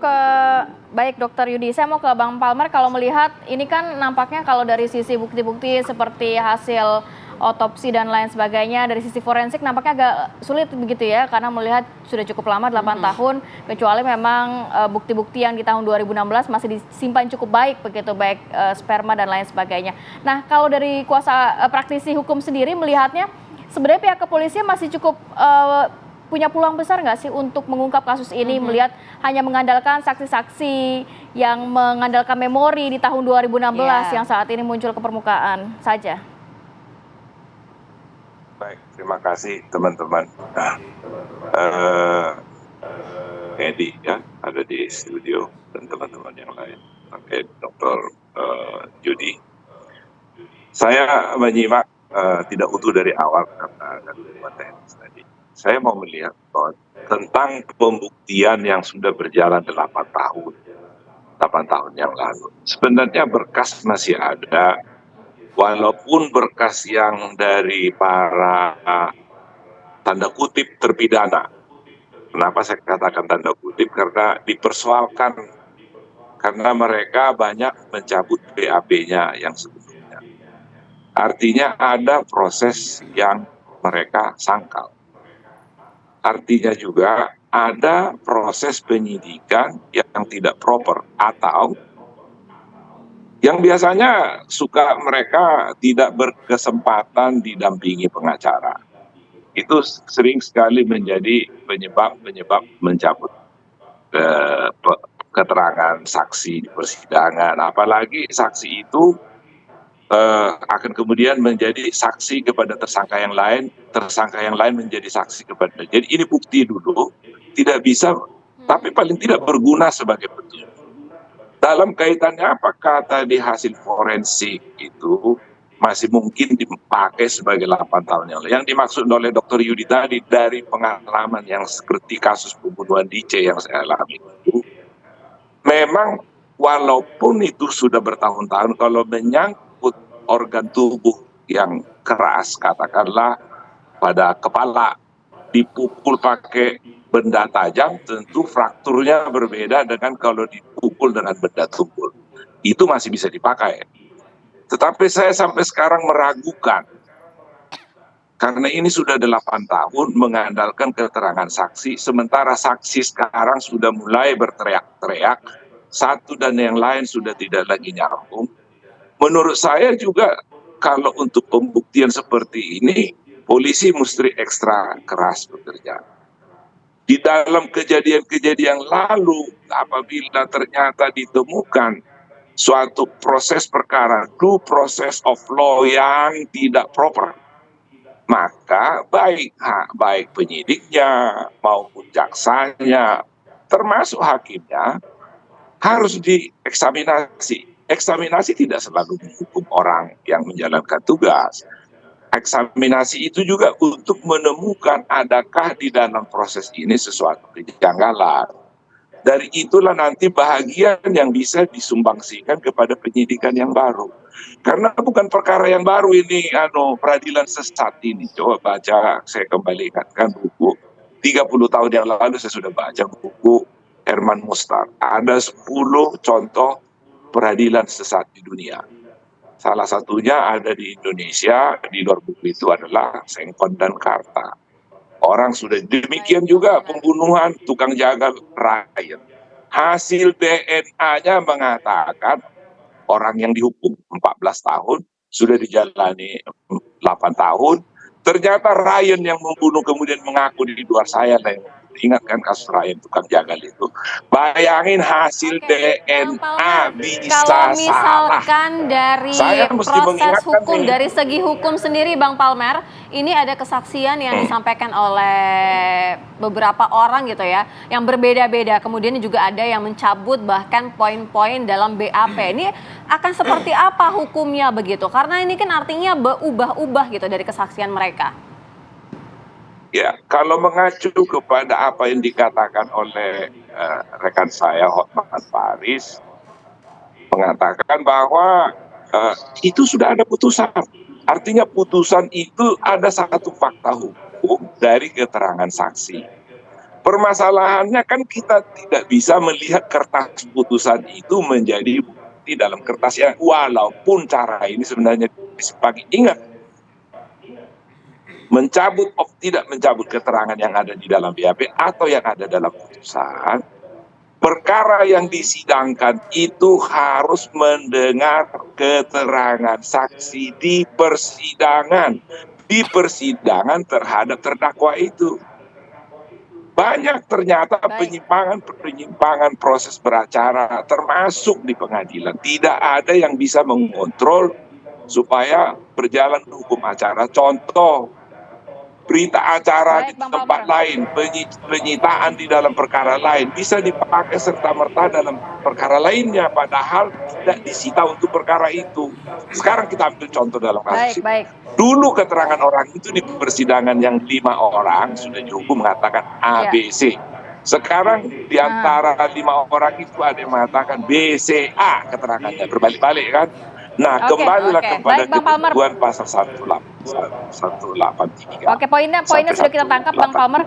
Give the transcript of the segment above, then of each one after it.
ke baik Dokter Yudi, saya mau ke Bang Palmer. Kalau melihat ini kan nampaknya kalau dari sisi bukti-bukti seperti hasil otopsi dan lain sebagainya, dari sisi forensik nampaknya agak sulit begitu ya, karena melihat sudah cukup lama 8 tahun, kecuali memang bukti-bukti yang di tahun 2016 masih disimpan cukup baik begitu, baik sperma dan lain sebagainya. Nah, kalau dari kuasa praktisi hukum sendiri melihatnya, sebenarnya pihak kepolisian masih cukup punya peluang besar nggak sih untuk mengungkap kasus ini, melihat hanya mengandalkan saksi-saksi yang mengandalkan memori di tahun 2016 yang saat ini muncul ke permukaan saja? Baik, terima kasih teman-teman. Edi ya, ada di studio dan teman-teman yang lain, pakai Dr. Yudi. Saya menyimak tidak utuh dari awal karena ada dua teknis tadi. Saya mau melihat tentang pembuktian yang sudah berjalan 8 tahun yang lalu. Sebenarnya berkas masih ada, walaupun berkas yang dari para tanda kutip terpidana. Kenapa saya katakan tanda kutip? Karena dipersoalkan, karena mereka banyak mencabut BAP-nya yang sebelumnya. Artinya ada proses yang mereka sangkal. Artinya juga ada proses penyidikan yang tidak proper, atau yang biasanya suka mereka tidak berkesempatan didampingi pengacara. Itu sering sekali menjadi penyebab mencabut keterangan saksi di persidangan. Apalagi saksi itu akan kemudian menjadi saksi kepada tersangka yang lain menjadi saksi kepada. Jadi ini bukti dulu, tidak bisa, tapi paling tidak berguna sebagai petunjuk. Dalam kaitannya apakah tadi hasil forensik itu masih mungkin dipakai sebagai 8 tahun yang lalu. Yang dimaksud oleh Dr. Yudi tadi dari pengalaman yang seperti kasus pembunuhan DC yang saya alami itu, memang walaupun itu sudah bertahun-tahun, kalau menyangkut organ tubuh yang keras, katakanlah pada kepala, dipukul pakai benda tajam, tentu frakturnya berbeda dengan kalau dipukul dengan benda tumpul. Itu masih bisa dipakai. Tetapi saya sampai sekarang meragukan, karena ini sudah 8 tahun mengandalkan keterangan saksi, sementara saksi sekarang sudah mulai berteriak-teriak, satu dan yang lain sudah tidak lagi nyambung. Menurut saya juga kalau untuk pembuktian seperti ini, polisi mesti ekstra keras bekerja. Di dalam kejadian-kejadian lalu, apabila ternyata ditemukan suatu proses perkara, due process of law yang tidak proper, maka baik penyidiknya maupun jaksanya, termasuk hakimnya, harus dieksaminasi. Eksaminasi tidak selalu menghukum orang yang menjalankan tugas. Eksaminasi itu juga untuk menemukan adakah di dalam proses ini sesuatu kejanggalan. Dari itulah nanti bahagian yang bisa disumbangsikan kepada penyidikan yang baru. Karena bukan perkara yang baru ini, peradilan sesat ini. Coba baca, saya kembali ingatkan buku. 30 tahun yang lalu saya sudah baca buku Herman Mustar. Ada 10 contoh peradilan sesat di dunia. Salah satunya ada di Indonesia, di luar buku itu adalah Sengkon dan Karta. Orang sudah demikian juga pembunuhan tukang jagal rakyat. Hasil DNA-nya mengatakan orang yang dihukum 14 tahun, sudah dijalani 8 tahun, ternyata Ryan yang membunuh kemudian mengaku di luar saya. Ingatkan kasus Ryan tukang jagal itu. Bayangin hasil DNA bisa kalau salah. misalkan dari proses hukum, dari segi hukum sendiri Bang Palmer, ini ada kesaksian yang disampaikan oleh beberapa orang gitu ya, yang berbeda-beda. Kemudian juga ada yang mencabut bahkan poin-poin dalam BAP. Ini akan seperti apa hukumnya begitu? Karena ini kan artinya berubah-ubah gitu dari kesaksian mereka. Ya, kalau mengacu kepada apa yang dikatakan oleh rekan saya Hotman Paris, mengatakan bahwa itu sudah ada putusan. Artinya putusan itu ada satu fakta hukum dari keterangan saksi. Permasalahannya kan kita tidak bisa melihat kertas putusan itu menjadi bukti dalam kertas yang walaupun cara ini sebenarnya disepakati. Ingat, tidak mencabut keterangan yang ada di dalam BAP atau yang ada dalam putusan, perkara yang disidangkan itu harus mendengar keterangan saksi di persidangan. Di persidangan terhadap terdakwa itu. Banyak ternyata penyimpangan proses beracara termasuk di pengadilan. Tidak ada yang bisa mengontrol supaya berjalan hukum acara. Contoh, berita acara di tempat lain, penyitaan di dalam perkara lain bisa dipakai serta-merta dalam perkara lainnya, padahal tidak disita untuk perkara itu. Sekarang kita ambil contoh dalam kasus ini. Dulu keterangan orang itu di persidangan yang 5 orang sudah dihukum mengatakan ABC. Sekarang di antara 5 orang itu ada yang mengatakan BCA keterangannya, berbalik-balik kan. Nah, kembalilah kepada ketentuan pasal 183. Oke, poinnya sudah kita tangkap, Bang Palmer.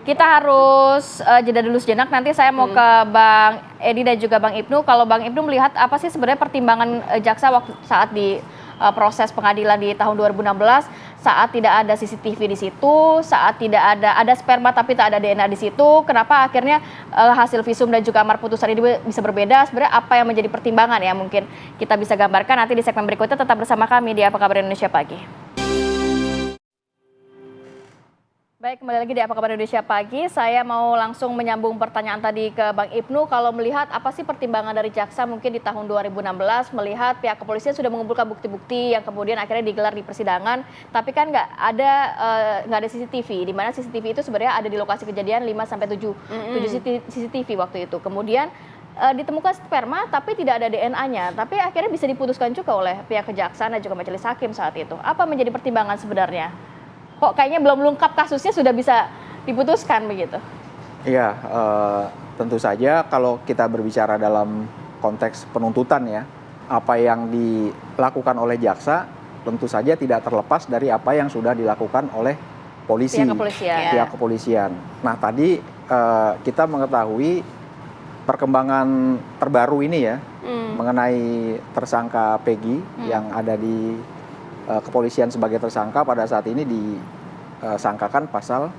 Kita harus jeda dulu sejenak. Nanti saya mau ke Bang Edi dan juga Bang Ibnu. Kalau Bang Ibnu melihat apa sih sebenarnya pertimbangan jaksa waktu saat di proses pengadilan di tahun 2016, saat tidak ada CCTV di situ, saat tidak ada sperma tapi tak ada DNA di situ, kenapa akhirnya hasil visum dan juga amar putusan ini bisa berbeda? Sebenarnya apa yang menjadi pertimbangan ya, mungkin kita bisa gambarkan nanti di segmen berikutnya. Tetap bersama kami di Apa Kabar Indonesia Pagi. Baik, kembali lagi di Apa Kabar Indonesia Pagi. Saya mau langsung menyambung pertanyaan tadi ke Bang Ibnu. Kalau melihat apa sih pertimbangan dari jaksa mungkin di tahun 2016 melihat pihak kepolisian sudah mengumpulkan bukti-bukti yang kemudian akhirnya digelar di persidangan, tapi kan nggak ada CCTV, di mana CCTV itu sebenarnya ada di lokasi kejadian 5-7 CCTV waktu itu. Kemudian ditemukan sperma tapi tidak ada DNA-nya, tapi akhirnya bisa diputuskan juga oleh pihak kejaksaan dan juga majelis hakim saat itu. Apa menjadi pertimbangan sebenarnya? Kok kayaknya belum lengkap kasusnya sudah bisa diputuskan begitu? Iya, tentu saja kalau kita berbicara dalam konteks penuntutan ya, apa yang dilakukan oleh jaksa tentu saja tidak terlepas dari apa yang sudah dilakukan oleh polisi, pihak kepolisian. Nah tadi kita mengetahui perkembangan terbaru ini ya, mengenai tersangka Peggy yang ada di kepolisian sebagai tersangka pada saat ini disangkakan pasal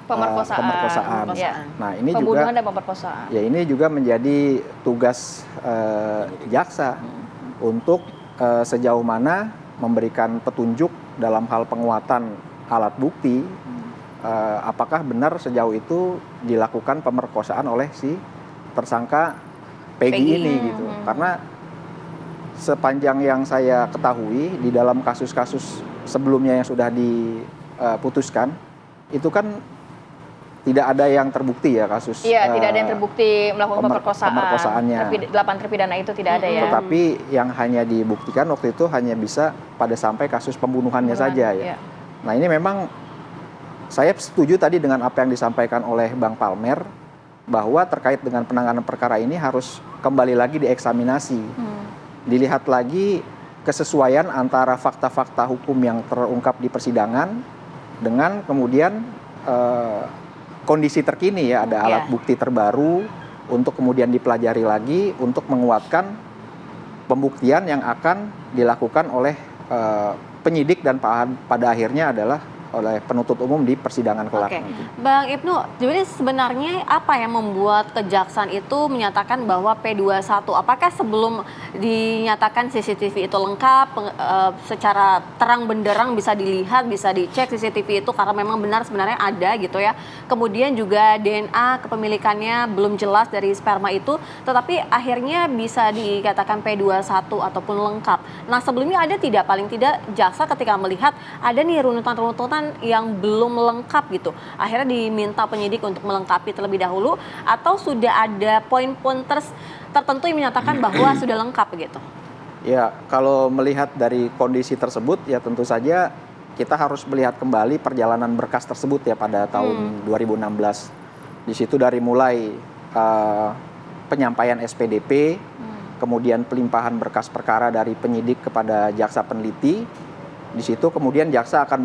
pemerkosaan. Ya. Nah, ini pembunuhan juga dan pemerkosaan. Ya, ini juga menjadi tugas jaksa untuk sejauh mana memberikan petunjuk dalam hal penguatan alat bukti, apakah benar sejauh itu dilakukan pemerkosaan oleh si tersangka Peggy ini gitu. Karena sepanjang yang saya ketahui di dalam kasus-kasus sebelumnya yang sudah diputuskan, itu kan tidak ada yang terbukti ya kasus. Iya, tidak ada yang terbukti melakukan pemerkosaannya. 8 terpidana itu tidak ada ya. Tetapi yang hanya dibuktikan waktu itu hanya bisa pada sampai kasus pembunuhannya saja ya. Nah ini memang saya setuju tadi dengan apa yang disampaikan oleh Bang Palmer, bahwa terkait dengan penanganan perkara ini harus kembali lagi dieksaminasi. Dilihat lagi kesesuaian antara fakta-fakta hukum yang terungkap di persidangan dengan kemudian kondisi terkini ya, ada alat bukti terbaru untuk kemudian dipelajari lagi untuk menguatkan pembuktian yang akan dilakukan oleh penyidik dan pada akhirnya adalah oleh penuntut umum di persidangan kelak. Bang Ibnu, jadi sebenarnya apa yang membuat kejaksaan itu menyatakan bahwa P21, apakah sebelum dinyatakan CCTV itu lengkap, secara terang benderang bisa dilihat, bisa dicek CCTV itu karena memang benar sebenarnya ada gitu ya. Kemudian juga DNA kepemilikannya belum jelas dari sperma itu, tetapi akhirnya bisa dikatakan P21 ataupun lengkap. Nah sebelumnya ada tidak, paling tidak jaksa ketika melihat ada nih runutan-runutan yang belum lengkap gitu, akhirnya diminta penyidik untuk melengkapi terlebih dahulu, atau sudah ada poin-poin tertentu yang menyatakan bahwa sudah lengkap gitu? Ya, kalau melihat dari kondisi tersebut ya tentu saja kita harus melihat kembali perjalanan berkas tersebut ya pada tahun 2016. Di situ dari mulai penyampaian SPDP, kemudian pelimpahan berkas perkara dari penyidik kepada jaksa peneliti, Di situ kemudian jaksa akan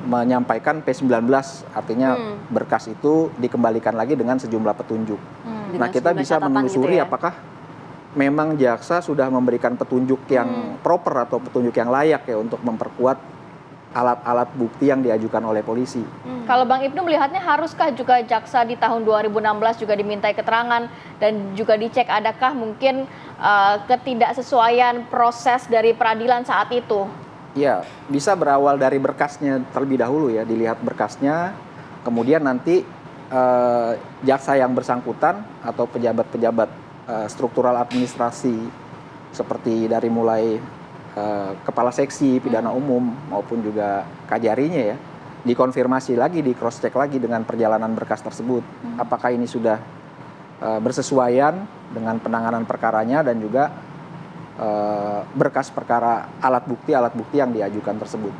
menyampaikan P19, artinya berkas itu dikembalikan lagi dengan sejumlah petunjuk. Nah, kita bisa menelusuri apakah memang jaksa sudah memberikan petunjuk yang proper atau petunjuk yang layak ya untuk memperkuat alat-alat bukti yang diajukan oleh polisi. Kalau Bang Ibnu melihatnya, haruskah juga jaksa di tahun 2016 juga dimintai keterangan dan juga dicek adakah mungkin ketidaksesuaian proses dari peradilan saat itu? Ya, bisa berawal dari berkasnya terlebih dahulu ya, dilihat berkasnya, kemudian nanti jaksa yang bersangkutan atau pejabat-pejabat struktural administrasi seperti dari mulai kepala seksi pidana umum maupun juga kajarinya ya, dikonfirmasi lagi, di cross check lagi dengan perjalanan berkas tersebut, apakah ini sudah bersesuaian dengan penanganan perkaranya dan juga berkas perkara alat bukti yang diajukan tersebut.